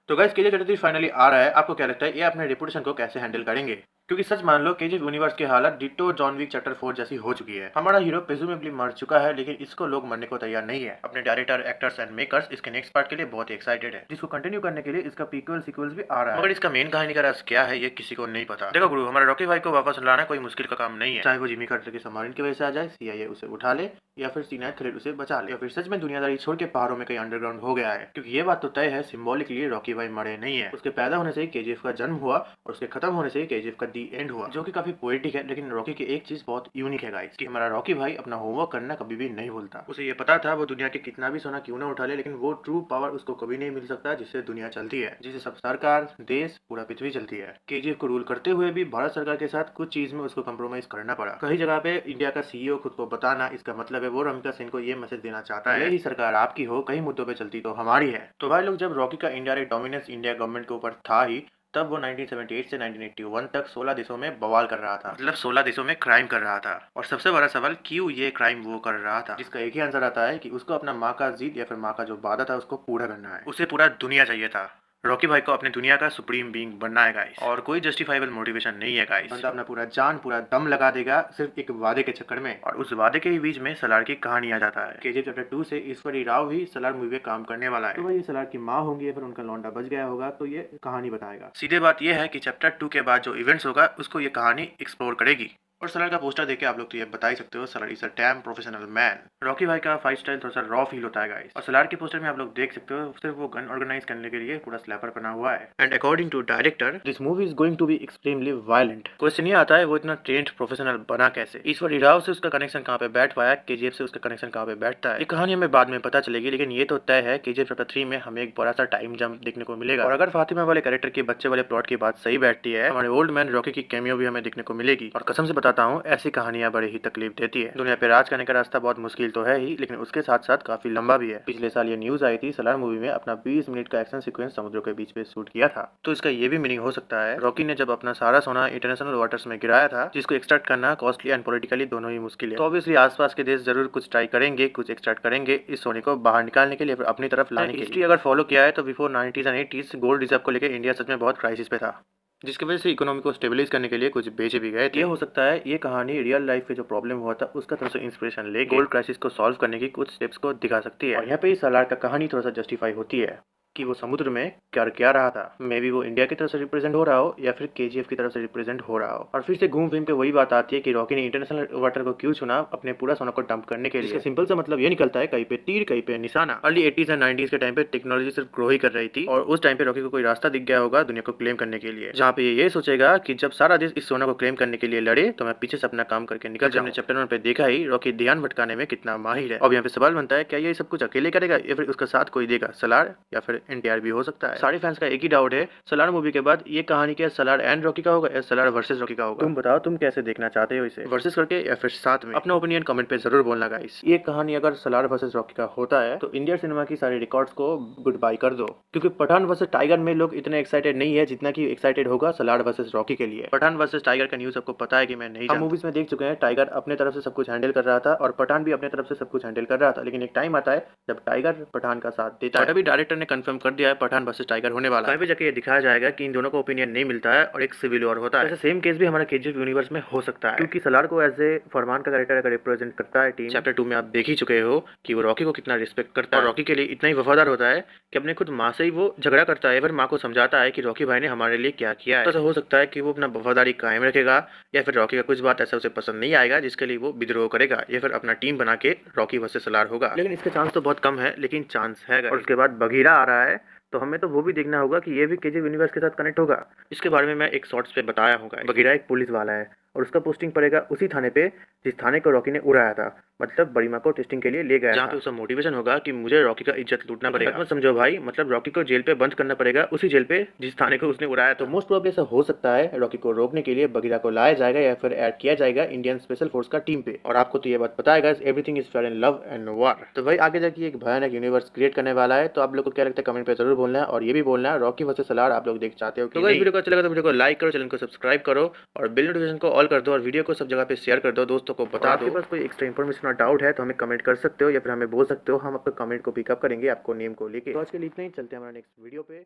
तो guys KGF chapter 3 finally आ रहा है। आपको क्या लगता है ये अपने रेपुटेशन को कैसे हैंडल करेंगे? क्योंकि सच मान लो केजीएफ यूनिवर्स की हालत डिटो जॉन विक चैप्टर 4 जैसी हो चुकी है। हमारा हीरो प्रेज्यूमेबली मर चुका है, लेकिन इसको लोग मरने को तैयार नहीं है। अपने डायरेक्टर, एक्टर्स एंड मेकर्स इसके नेक्स्ट पार्ट के लिए बहुत एक्साइटेड है, जिसको कंटिन्यू करने के लिए इसका प्रीक्वल सीक्वल्स भी आ रहा है। मगर इसका मेन कहानी का राज क्या है ये किसी को नहीं पता। देखो गुरु, हमारे रॉकी भाई को वापस लाना कोई मुश्किल का काम नहीं है। चाहे वो जिमी कार्टर के सबमरीन की वजह से आ जाए, सीआईए उसे उठा ले, या फिर सीना थ्रेड उसे बचा ले, या फिर सच में दुनियादारी छोड़ के पहाड़ों में कहीं अंडरग्राउंड हो गया है। क्योंकि ये बात तो तय है, सिंबॉलिकली रॉकी भाई मरे नहीं है। उसके पैदा होने से ही केजीएफ का जन्म हुआ और उसके खत्म होने से ही केजीएफ का दी एंड हुआ, जो कि काफी पोएटिक है। लेकिन रॉकी की एक चीज बहुत यूनिक है गाइस, कि हमारा रॉकी भाई अपना होमवर्क करना कभी भी नहीं भूलता। उसे ये पता था वो दुनिया के कितना भी सोना क्यों ना उठा ले, लेकिन वो ट्रू पावर उसको कभी नहीं मिल सकता जिससे दुनिया चलती है, जिसे सब सरकार, देश, पूरा पृथ्वी चलती है। केजीएफ को रूल करते हुए भी भारत सरकार के साथ कुछ चीज में उसको कम्प्रोमाइज करना पड़ा। कई जगह पे इंडिया का सीईओ खुद को बताना, इसका मतलब है वो रमिका सेन को ये मैसेज देना चाहता है, यही सरकार आपकी हो, कई मुद्दों पे चलती तो हमारी है। तो भाई लोग, जब रॉकी का इनडायरेक्ट डोमिनेंस इंडिया गवर्नमेंट के ऊपर था ही, तब वो 1978 से 1981 तक 16 देशों में बवाल कर रहा था, मतलब 16 देशों में क्राइम कर रहा था। और सबसे बड़ा सवाल, क्यों ये क्राइम वो कर रहा था, जिसका एक ही आंसर आता है कि उसको अपना माँ का जिद या फिर माँ का जो वादा था उसको पूरा करना है। उसे पूरा दुनिया चाहिए था। रॉकी भाई को अपनी दुनिया का सुप्रीम बीइंग बनना है गाइस, और कोई जस्टिफाइबल मोटिवेशन नहीं है गाइस। बंदा अपना पूरा जान, पूरा दम लगा देगा सिर्फ एक वादे के चक्कर में, और उस वादे के ही बीच में सलार की कहानी आ जाता है। केजीएफ चैप्टर 2 से ईश्वरी राव भी सलार मूवी में काम करने वाला है। तो भाई सलार की माँ होंगी या फिर उनका लौंडा बच गया होगा, तो ये कहानी बताएगा। सीधे बात ये है कि चैप्टर 2 के बाद जो इवेंट्स होगा उसको ये कहानी एक्सप्लोर करेगी। और सलार का पोस्टर देख के आप लोग तो ये बता ही सकते हो, Salaar is a dam professional man. Rocky भाई का फाइट स्टाइल थोड़ा सा रॉ फील होता है गाइस। और सलार के पोस्टर में आप लोग देख सकते हो सिर्फ वो गन ऑर्गेनाइज करने के लिए पूरा स्लैपर बना हुआ है। And according to director, this movie is going to be extremely violent. Question ये आता है वो इतना ट्रेंड प्रोफेशनल बना कैसे, ईश्वरी राव से उसका कनेक्शन कहाँ पे बैठ पाया, केजीएफ से उसका कनेक्शन कहाँ पे बैठता है, ये कहानी हमें बाद में पता चलेगी। लेकिन ये तो तय है केजीएफ चैप्टर 3 में हमें एक बड़ा सा टाइम जंप देखने को मिलेगा। और अगर फातिमा वाले कैरेक्टर की बच्चे वाले प्लॉट की बात सही बैठती है, हमारे ओल्ड मैन रॉकी की कैमियो भी हमें देखने को मिलेगी। और कसम से बताता हूँ, ऐसी कहानियां बड़ी ही तकलीफ देती है। दुनिया पे राज करने का रास्ता बहुत मुश्किल तो है ही, लेकिन उसके साथ साथ काफी लंबा भी है। पिछले साल ये न्यूज आई थी, सलार मूवी में अपना 20 मिनट का एक्शन सीक्वेंस समुद्रों के बीच पे शूट किया था। तो इसका ये भी मीनिंग हो सकता है रॉकी ने जब अपना सारा सोना इंटरनेशनल वाटर्स में गिराया था, जिसको एक्सट्रैक्ट करना कॉस्टली एंड पॉलिटिकली दोनों ही मुश्किल है। तो ऑब्वियसली आसपास के देश जरूर कुछ ट्राई करेंगे, कुछ एक्सट्रैक्ट करेंगे इस सोने को बाहर निकालने के लिए, फिर अपनी तरफ लाने के लिए। हिस्ट्री अगर फॉलो किया है तो before 90s and 80s gold reserve को लेकर इंडिया सच में बहुत क्राइसिस पे था, जिसकी वजह से इकोनॉमी को स्टेबलाइज करने के लिए कुछ बेचे भी गए थे। ये हो सकता है ये कहानी रियल लाइफ पे जो प्रॉब्लम हुआ था उसका थोड़ा सा इंस्पिरेशन लेके गोल्ड क्राइसिस को सॉल्व करने की कुछ स्टेप्स को दिखा सकती है। और यहाँ पे इस सलार का कहानी थोड़ा सा जस्टिफाई होती है कि वो समुद्र में क्या क्या रहा था। मे बी वो इंडिया की तरफ से रिप्रेजेंट हो रहा हो या फिर केजीएफ की तरफ से रिप्रेजेंट हो रहा हो। और फिर से घूम फिर के वही बात आती है कि रॉकी ने इंटरनेशनल वाटर को क्यों चुना अपने पूरा सोना को डंप करने के लिए। इसका सिंपल सा मतलब ये निकलता है, कहीं पे तीर कहीं पे निशाना। अर्ली 80s एंड 90s के टाइम पे टेक्नोलॉजी सिर्फ ग्रो ही कर रही थी, और उस टाइम पे रॉकी को कोई रास्ता दिख गया होगा दुनिया को क्लेम करने के लिए, जहाँ पे ये सोचेगा कि जब सारा देश इस सोना को क्लेम करने के लिए लड़े तो मैं पीछे से अपना काम करके निकल जाऊं। हमने चैप्टर 1 पे देखा ही रॉकी ध्यान भटकाने में कितना माहिर है। अब यहाँ पे सवाल बनता है, क्या ये सब कुछ अकेले करेगा या फिर उसका साथ कोई देगा, सलार या फिर एनटीआर भी हो सकता है। सारे फैंस का एक ही डाउट है, सलार मूवी के बाद ये कहानी क्या सलार एंड रॉकी का होगा या सलार वर्सेस रॉकी का होगा? तुम बताओ तुम कैसे देखना चाहते हो इसे, वर्सेस करके या फिर साथ में? अपना ओपिनियन कमेंट पे जरूर बोलना गाइस। ये कहानी अगर सलार वर्सेस रॉकी का होता है तो इंडियन सिनेमा की सारी रिकॉर्ड्स को गुड बाय कर दो, क्योंकि पठान वर्सेस टाइगर में लोग इतने एक्साइटेड नहीं है जितना की एक्साइटेड होगा सलार वर्सेस रॉकी के लिए। पठान वर्सेस टाइगर का न्यूज सबको पता है कि मैं नहीं, हम मूवीज में देख चुके हैं टाइगर अपने तरफ से सब कुछ हैंडल कर रहा था और पठान भी अपने तरफ से सब कुछ हैंडल कर रहा था, लेकिन एक टाइम आता है जब टाइगर पठान का साथ देता है। अभी डायरेक्टर ने कंफर्म कर दिया है पठान वर्सेस टाइगर होने वाला है। पे जाके ये दिखाया जाएगा कि इन दोनों को ओपिनियन नहीं मिलता है और एक सिविल वॉर होता है। ऐसा सेम केस भी हमारा केजीएफ यूनिवर्स में हो सकता है, क्योंकि सलार को एज ए फरमान का कैरेक्टर अगर रिप्रेजेंट करता है टीम, चैप्टर 2 में आप देख ही चुके हो कि वो रॉकी को कितना रिस्पेक्ट करता है और रॉकी के लिए इतना ही वफादार होता है कि अपने खुद माँ से ही वो झगड़ा करता है, फिर माँ को समझाता है कि रॉकी भाई ने हमारे लिए क्या किया है। तो ऐसा हो सकता है कि वो अपना वफादारी कायम रखेगा, या फिर रॉकी का कुछ बात ऐसा उसे पसंद नहीं आएगा जिसके लिए वो विद्रोह करेगा, या फिर अपना टीम बना के रॉकी वर्सेस सलार होगा। लेकिन इसके चांस तो बहुत कम है, लेकिन चांस है। और उसके बाद बघीरा आ रहा है, तो हमें तो वो भी देखना होगा कि ये भी केजीएफ यूनिवर्स के साथ कनेक्ट होगा। इसके बारे में मैं एक शॉर्ट्स पे बताया हूँ। बघीरा एक पुलिस वाला है और उसका पोस्टिंग पड़ेगा उसी थाने पे जिस थाने को रॉकी ने उड़ाया था, मतलब बड़ीमा को टेस्टिंग के लिए ले गया, जहाँ पे उसका मोटिवेशन होगा कि मुझे रॉकी का इज्जत लूटना पड़ेगा। मत समझो भाई, मतलब रॉकी को जेल पे बंद करना पड़ेगा, उसी जेल पे जिस थाने को उसने उड़ाया। तो मोस्ट प्रोबेबली ऐसा हो सकता है रॉकी को रोकने के लिए बघीरा को लाया जाएगा या फिर ऐड किया जाएगा इंडियन स्पेशल फोर्स का टीम पे। और आपको तो ये बात पता है everything is fair in love and war. तो भाई आगे जाके एक भयानक यूनिवर्स क्रिएट करने वाला है। तो आप लोग को क्या लगता है कमेंट पे जरूर बोलना है, और ये भी बोलना है रॉकी वर्सेस सलार आप लोग देख चाहते हो कि नहीं। वीडियो को अच्छा लगा तो वीडियो को लाइक करो, चैनल को सब्सक्राइब करो और बेल नोटिफिकेशन को ऑल कर दो, और वीडियो को सब जगह पे शेयर कर दो, दोस्तों को बता दो। आपके पास कोई एक्स्ट्रा इन्फॉर्मेशन और डाउट है तो हमें कमेंट कर सकते हो या फिर हमें बोल सकते हो, हम आपका कमेंट को पिकअप करेंगे आपको नेम को लेके। तो आज के लिए इतना ही, चलते हैं हमारा नेक्स्ट वीडियो पे।